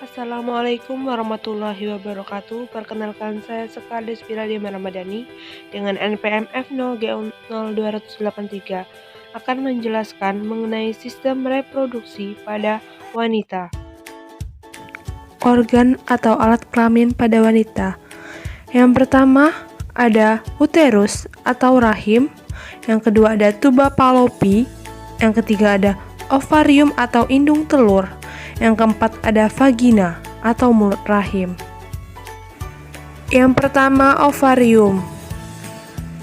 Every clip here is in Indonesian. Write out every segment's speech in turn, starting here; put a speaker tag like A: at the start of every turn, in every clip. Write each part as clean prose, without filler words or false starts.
A: Assalamualaikum warahmatullahi wabarakatuh. Perkenalkan, saya Sekades Piradia Ramadhani dengan NPM F0G00283 akan menjelaskan mengenai sistem reproduksi pada wanita. Organ atau alat kelamin pada wanita. Yang pertama ada uterus atau rahim, yang kedua ada tuba fallopi, yang ketiga ada ovarium atau indung telur, yang keempat ada vagina atau mulut rahim. Yang pertama ovarium.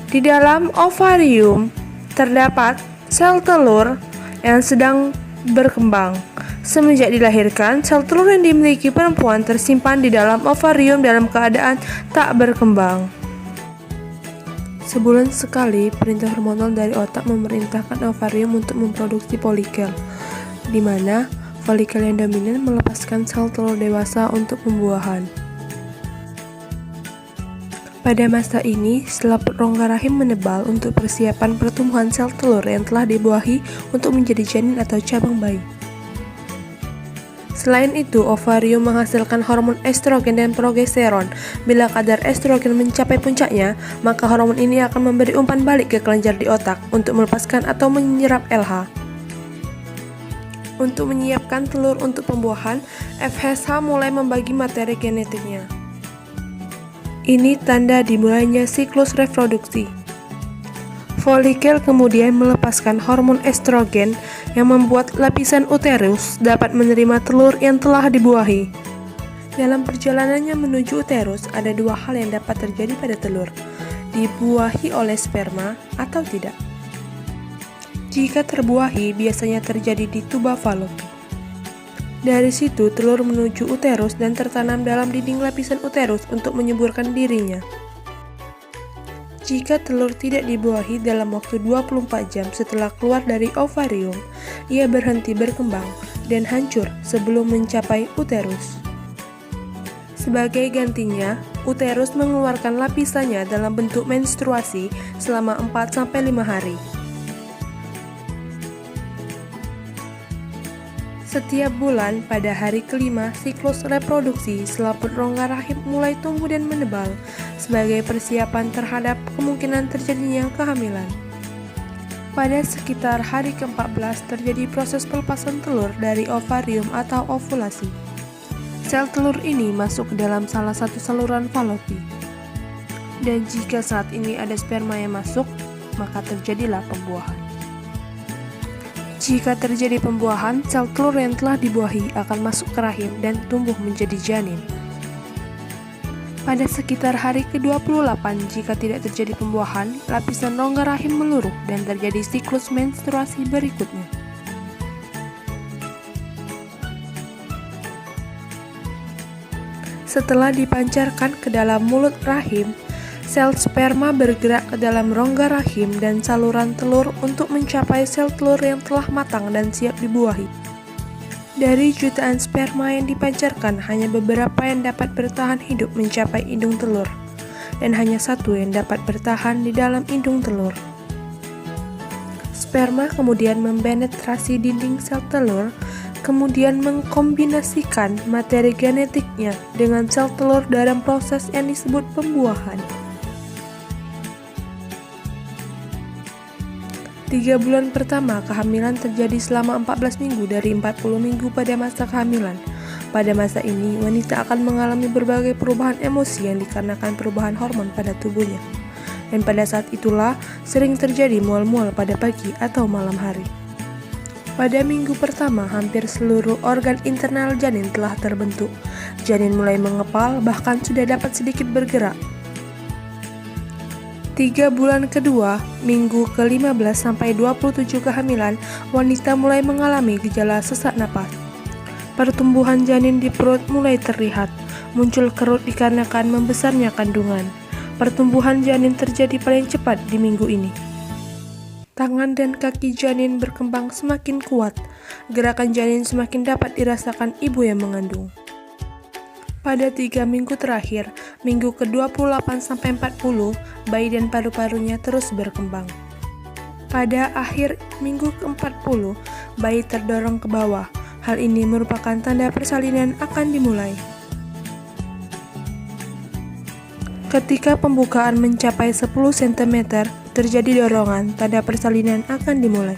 A: Di dalam ovarium terdapat sel telur yang sedang berkembang. Semenjak dilahirkan, sel telur yang dimiliki perempuan tersimpan di dalam ovarium dalam keadaan tak berkembang. Sebulan sekali, perintah hormonal dari otak memerintahkan ovarium untuk memproduksi folikel, di mana folikel yang dominan melepaskan sel telur dewasa untuk pembuahan. Pada masa ini, setelah rongga rahim menebal untuk persiapan pertumbuhan sel telur yang telah dibuahi untuk menjadi janin atau cabang bayi. Selain itu, ovarium menghasilkan hormon estrogen dan progesteron. Bila kadar estrogen mencapai puncaknya, maka hormon ini akan memberi umpan balik ke kelenjar di otak untuk melepaskan atau menyerap LH. Untuk menyiapkan telur untuk pembuahan, FSH mulai membagi materi genetiknya. Ini tanda dimulainya siklus reproduksi. Folikel kemudian melepaskan hormon estrogen yang membuat lapisan uterus dapat menerima telur yang telah dibuahi. Dalam perjalanannya menuju uterus, ada dua hal yang dapat terjadi pada telur, dibuahi oleh sperma atau tidak. Jika terbuahi, biasanya terjadi di tuba fallopi. Dari situ, telur menuju uterus dan tertanam dalam dinding lapisan uterus untuk menyuburkan dirinya. Jika telur tidak dibuahi dalam waktu 24 jam setelah keluar dari ovarium, ia berhenti berkembang dan hancur sebelum mencapai uterus. Sebagai gantinya, uterus mengeluarkan lapisannya dalam bentuk menstruasi selama 4-5 hari. Setiap bulan, pada hari kelima siklus reproduksi, selaput rongga rahim mulai tumbuh dan menebal sebagai persiapan terhadap kemungkinan terjadinya kehamilan. Pada sekitar hari ke-14 terjadi proses pelepasan telur dari ovarium atau ovulasi. Sel telur ini masuk ke dalam salah satu saluran fallopi. Dan jika saat ini ada sperma yang masuk, maka terjadilah pembuahan. Jika terjadi pembuahan, sel telur yang telah dibuahi akan masuk ke rahim dan tumbuh menjadi janin. Pada sekitar hari ke-28, jika tidak terjadi pembuahan, lapisan rongga rahim meluruh dan terjadi siklus menstruasi berikutnya. Setelah dipancarkan ke dalam mulut rahim, sel sperma bergerak ke dalam rongga rahim dan saluran telur untuk mencapai sel telur yang telah matang dan siap dibuahi. Dari jutaan sperma yang dipancarkan, hanya beberapa yang dapat bertahan hidup mencapai indung telur, dan hanya satu yang dapat bertahan di dalam indung telur. Sperma kemudian mempenetrasi dinding sel telur, kemudian mengkombinasikan materi genetiknya dengan sel telur dalam proses yang disebut pembuahan. 3 bulan pertama kehamilan terjadi selama 14 minggu dari 40 minggu pada masa kehamilan. Pada masa ini, wanita akan mengalami berbagai perubahan emosi yang dikarenakan perubahan hormon pada tubuhnya. Dan pada saat itulah sering terjadi mual-mual pada pagi atau malam hari. Pada minggu pertama, hampir seluruh organ internal janin telah terbentuk. Janin mulai mengepal, bahkan sudah dapat sedikit bergerak. 3 bulan kedua, minggu ke-15 sampai 27 kehamilan, wanita mulai mengalami gejala sesak napas. Pertumbuhan janin di perut mulai terlihat, muncul kerut dikarenakan membesarnya kandungan. Pertumbuhan janin terjadi paling cepat di minggu ini. Tangan dan kaki janin berkembang semakin kuat, gerakan janin semakin dapat dirasakan ibu yang mengandung. Pada 3 minggu terakhir, minggu ke-28-40, bayi dan paru-parunya terus berkembang. Pada akhir minggu ke-40, bayi terdorong ke bawah, Hal ini merupakan tanda persalinan akan dimulai. Ketika pembukaan mencapai 10 cm, terjadi dorongan, tanda persalinan akan dimulai.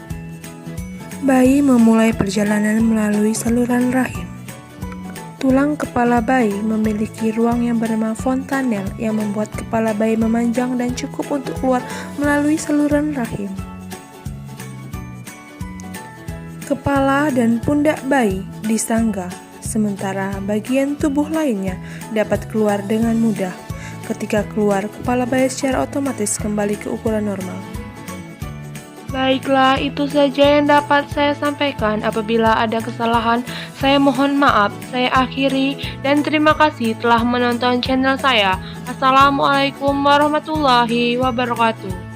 A: Bayi memulai perjalanan melalui saluran rahim. Tulang kepala bayi memiliki ruang yang bernama fontanel yang membuat kepala bayi memanjang dan cukup untuk keluar melalui saluran rahim. Kepala dan pundak bayi disangga, sementara bagian tubuh lainnya dapat keluar dengan mudah. Ketika keluar, kepala bayi secara otomatis kembali ke ukuran normal. Baiklah, itu saja yang dapat saya sampaikan. Apabila ada kesalahan, saya mohon maaf. Saya akhiri dan terima kasih telah menonton channel saya. Assalamualaikum warahmatullahi wabarakatuh.